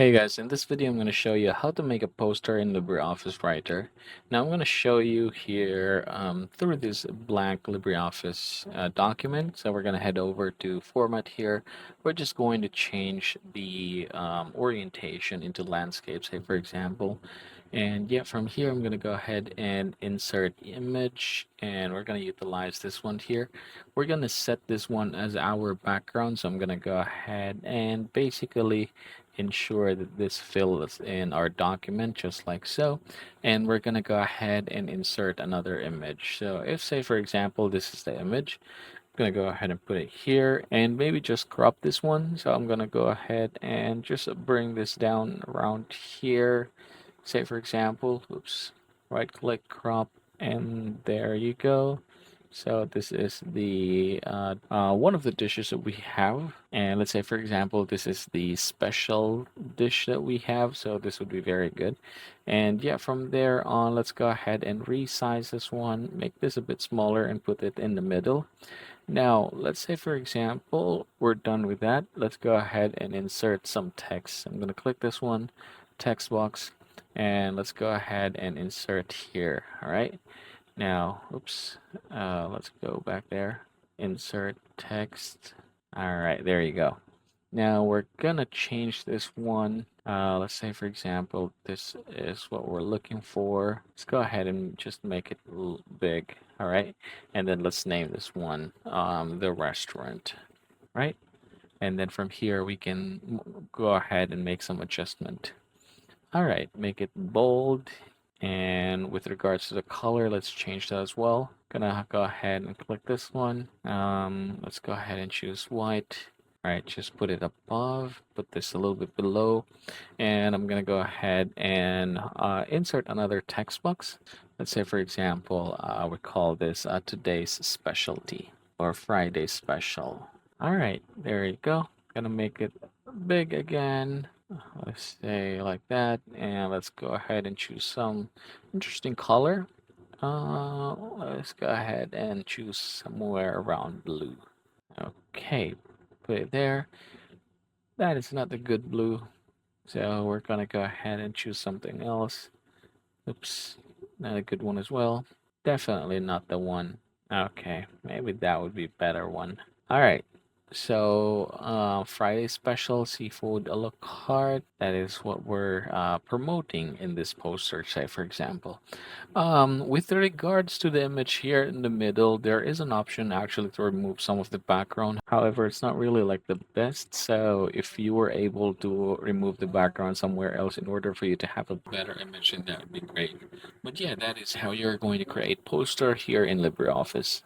Hey guys, in this video I'm going to show you how to make a poster in LibreOffice Writer. Now I'm going to show you here through this blank LibreOffice document. So we're going to head over to Format here. We're just going to change the orientation into landscape, say for example. And yeah, from here I'm going to go ahead and insert image, and we're going to utilize this one here. We're going to set this one as our background, so I'm going to go ahead and basically ensure that this fills in our document just like so, and we're going to go ahead and insert another image. So if, say for example, this is the image, I'm going to go ahead and put it here and maybe just crop this one. So I'm going to go ahead and just bring this down around here. Say for example, oops, right click, crop, and there you go. So this is the one of the dishes that we have, and let's say for example this is the special dish that we have, so this would be very good. And yeah, from there on, let's go ahead and resize this one, make this a bit smaller and put it in the middle. Now let's say for example we're done with that. Let's go ahead and insert some text. I'm going to click this one, text box, and let's go ahead and insert here. All right, now oops, let's go back there, insert text. All right, there you go. Now we're gonna change this one. Let's say for example this is what we're looking for. Let's go ahead and just make it big. All right, and then let's name this one the restaurant, right? And then from here we can go ahead and make some adjustment. All right, make it bold. And with regards to the color, let's change that as well. Gonna go ahead and click this one. Let's go ahead and choose white. All right, just put it above, put this a little bit below. And I'm gonna go ahead and insert another text box. Let's say, for example, we call this today's specialty or Friday special. All right, there you go. Gonna make it big again. Let's say like that, and let's go ahead and choose some interesting color. Let's go ahead and choose somewhere around blue. Okay, put it there. That is not the good blue, so we're gonna go ahead and choose something else. Oops, not a good one as well. Definitely not the one. Okay, maybe that would be a better one. All right, so Friday special seafood a la carte. That is what we're promoting in this poster, say for example. With regards to the image here in the middle, there is an option actually to remove some of the background. However, it's not really like the best. So if you were able to remove the background somewhere else in order for you to have a better image, then that would be great. But yeah, that is how you're going to create poster here in LibreOffice.